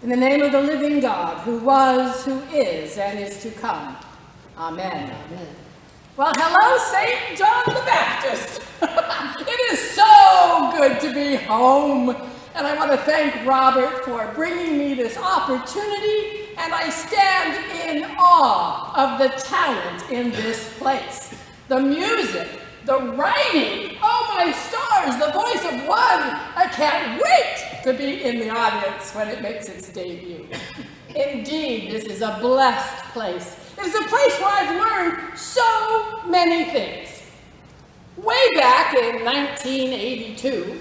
In the name of the living God, who was, who is, and is to come. Amen. Amen. Well, hello, St. John the Baptist. It is so good to be home. And I want to thank Robert for bringing me this opportunity. And I stand in awe of the talent in this place. The music, the writing, oh my stars, the voice of one. I can't wait to be in the audience when it makes its debut. Indeed, this is a blessed place. It is a place where I've learned so many things. Way back in 1982,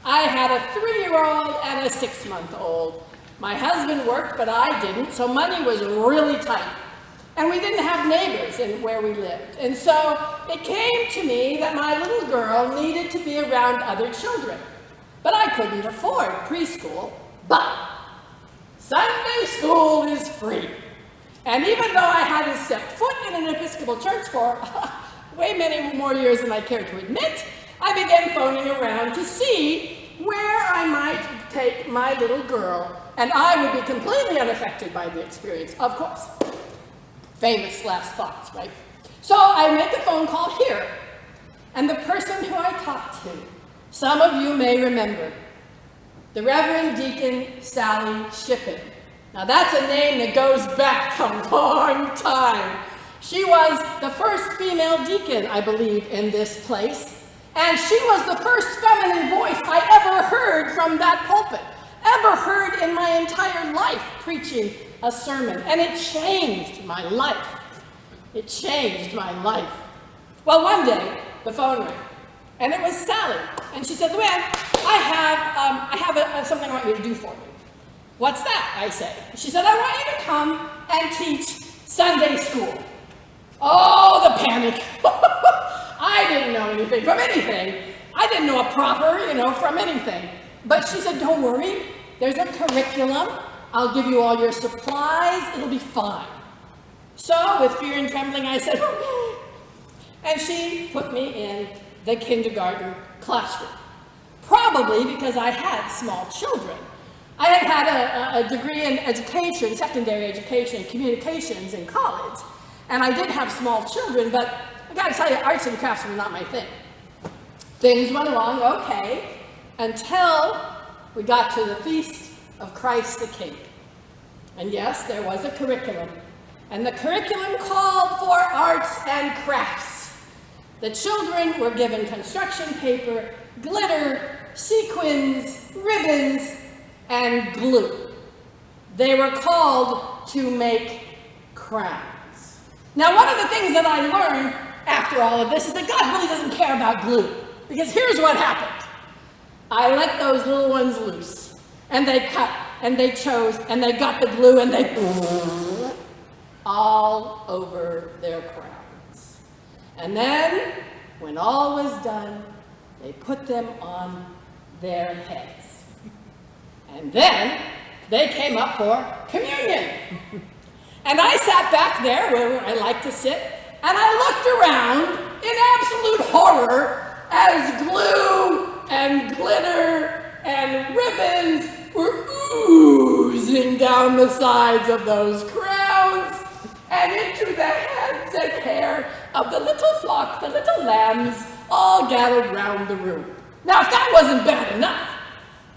I had a 3-year-old and a 6-month-old. My husband worked, but I didn't, so money was really tight. And we didn't have neighbors in where we lived. And so it came to me that my little girl needed to be around other children. But I couldn't afford preschool. But Sunday school is free. And even though I hadn't stepped foot in an Episcopal church for way many more years than I care to admit, I began phoning around to see where I might take my little girl. And I would be completely unaffected by the experience, of course. Famous last thoughts, right? So I make a phone call here, and the person who I talked to, some of you may remember, the Reverend Deacon Sally Shippen. Now that's a name that goes back a long time. She was the first female deacon, I believe, in this place, and she was the first feminine voice I ever heard from that pulpit, ever heard in my entire life preaching a sermon, and it changed my life. It changed my life. Well, one day, the phone rang, and it was Sally, and she said, "LouAnn, I have something I want you to do for me." "What's that?" I said. She said, "I want you to come and teach Sunday school." Oh, the panic. I didn't know anything from anything. I didn't know a proper, from anything. But she said, "Don't worry, there's a curriculum. I'll give you all your supplies, it'll be fine." So, with fear and trembling, I said, "Okay." And she put me in the kindergarten classroom. Probably because I had small children. I had had a degree in education, secondary education, communications in college. And I did have small children, but I gotta tell you, arts and crafts were not my thing. Things went along okay, until we got to the Feast of Christ the King. And yes, there was a curriculum. And the curriculum called for arts and crafts. The children were given construction paper, glitter, sequins, ribbons, and glue. They were called to make crowns. Now, one of the things that I learned after all of this is that God really doesn't care about glue. Because here's what happened. I let those little ones loose. And they cut, and they chose, and they got the glue, and they all over their crowns. And then, when all was done, they put them on their heads. And then, they came up for communion. And I sat back there, where I like to sit, and I looked around in absolute horror as glue and glitter and ribbons were oozing down the sides of those crowns and into the heads and hair of the little flock, the little lambs, all gathered round the room. Now, if that wasn't bad enough,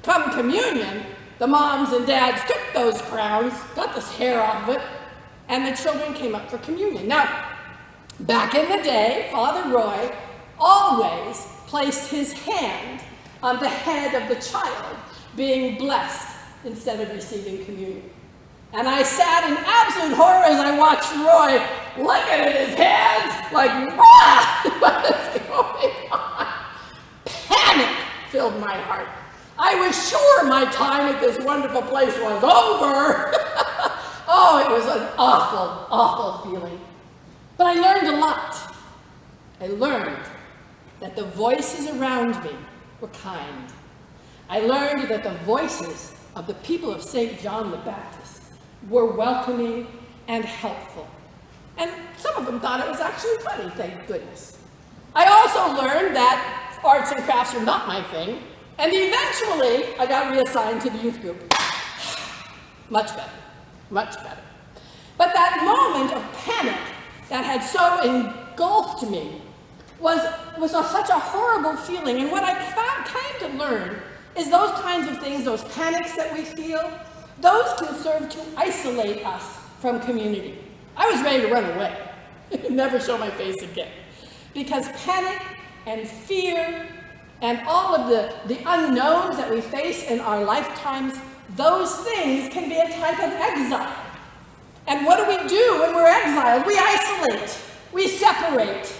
come communion, the moms and dads took those crowns, got this hair off of it, and the children came up for communion. Now, back in the day, Father Roy always placed his hand on the head of the child being blessed instead of receiving communion. And I sat in absolute horror as I watched Roy looking at his hands like, what is going on? Panic filled my heart. I was sure my time at this wonderful place was over. Oh, it was an awful, awful feeling. But I learned a lot. I learned that the voices around me were kind. I learned that the voices of the people of St. John the Baptist were welcoming and helpful. And some of them thought it was actually funny, thank goodness. I also learned that arts and crafts are not my thing, and eventually I got reassigned to the youth group. Much better, much better. But that moment of panic that had so engulfed me was such a horrible feeling. And what I came to learn is those kinds of things, those panics that we feel, those can serve to isolate us from community. I was ready to run away, never show my face again. Because panic and fear and all of the unknowns that we face in our lifetimes, those things can be a type of exile. And what do when we're exiled? We isolate, we separate,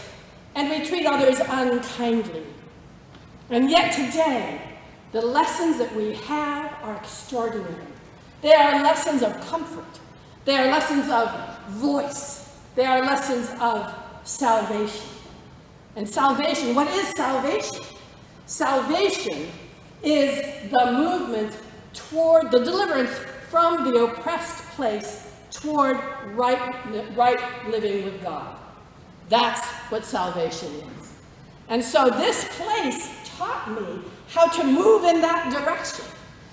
and we treat others unkindly. And yet today, the lessons that we have are extraordinary. They are lessons of comfort. They are lessons of voice. They are lessons of salvation. And salvation, what is salvation? Salvation is the movement toward the deliverance from the oppressed place toward right living with God. That's what salvation is. And so this place taught me how to move in that direction,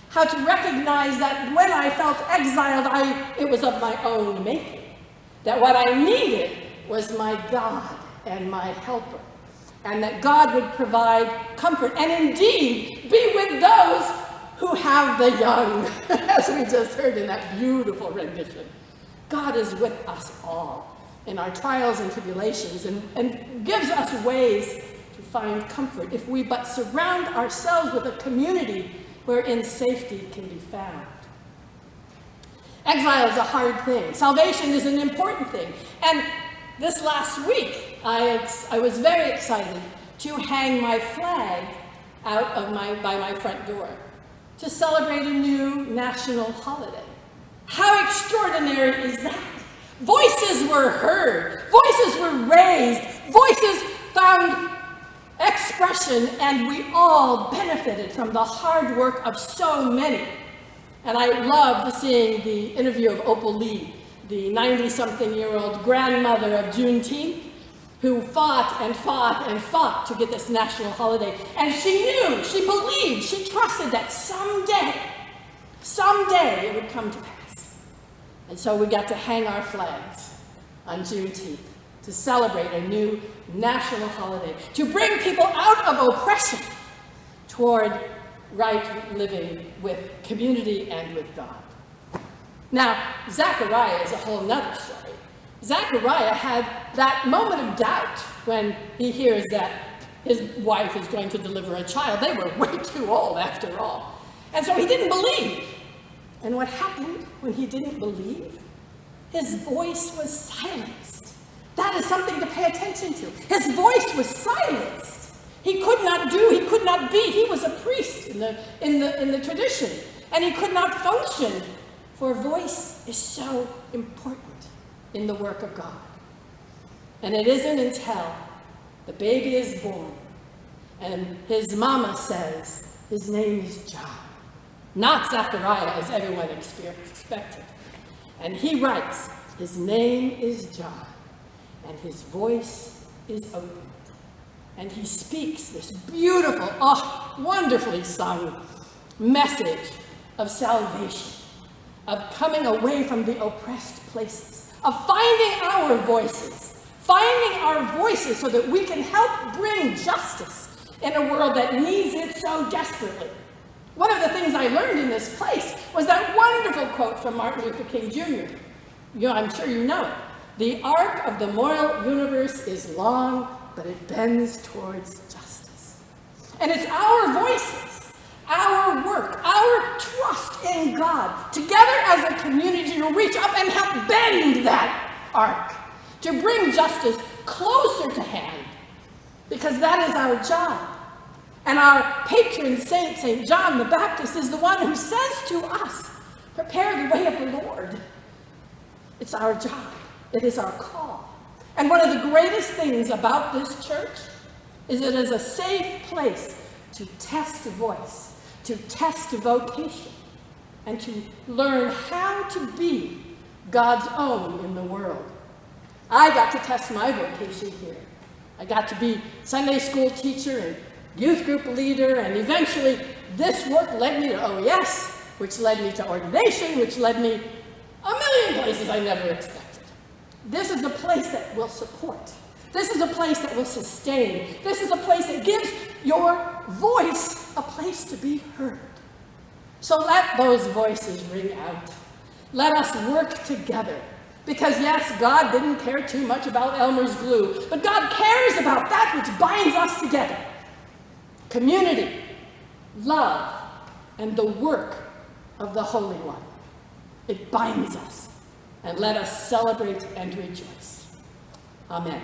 how to recognize that when I felt exiled, it was of my own making, that what I needed was my God and my helper, and that God would provide comfort and indeed be with those who have the young, as we just heard in that beautiful rendition. God is with us all in our trials and tribulations and gives us ways to find comfort if we but surround ourselves with a community wherein safety can be found. Exile is a hard thing. Salvation is an important thing. And this last week, I was very excited to hang my flag out of by my front door to celebrate a new national holiday. How extraordinary is that? Voices were heard, voices were raised, voices found expression, and we all benefited from the hard work of so many. And I loved seeing the interview of Opal Lee, the 90-something-year-old grandmother of Juneteenth, who fought and fought and fought to get this national holiday. And she knew, she believed, she trusted that someday it would come to pass. And so we got to hang our flags on Juneteenth to celebrate a new national holiday, to bring people out of oppression toward right living with community and with God. Now, Zechariah is a whole nother story. Zechariah had that moment of doubt when he hears that his wife is going to deliver a child. They were way too old after all. And so he didn't believe. And what happened when he didn't believe? His voice was silenced. That is something to pay attention to. His voice was silenced. He could not do, he could not be. He was a priest in the tradition, and he could not function, for voice is so important in the work of God. And it isn't until the baby is born and his mama says, his name is John. Not Zechariah, as everyone expected. And he writes, his name is John, and his voice is opened. And he speaks this beautiful, wonderfully sung message of salvation, of coming away from the oppressed places, of finding our voices so that we can help bring justice in a world that needs it so desperately. One of the things I learned in this place was that wonderful quote from Martin Luther King Jr. I'm sure you know it. The arc of the moral universe is long, but it bends towards justice. And it's our voices, our work, our trust in God, together as a community to reach up and help bend that arc, to bring justice closer to hand, because that is our job. And our patron saint, St. John the Baptist, is the one who says to us, prepare the way of the Lord. It's our job. It is our call. And one of the greatest things about this church is it is a safe place to test voice, to test vocation, and to learn how to be God's own in the world. I got to test my vocation here. I got to be Sunday school teacher and youth group leader, and eventually this work led me to, which led me to ordination, which led me a million places I never expected. This is a place that will support. This is a place that will sustain. This is a place that gives your voice a place to be heard. So let those voices ring out. Let us work together. Because yes, God didn't care too much about Elmer's glue, but God cares about that which binds us together. Community, love, and the work of the Holy One. It binds us. And let us celebrate and rejoice. Amen.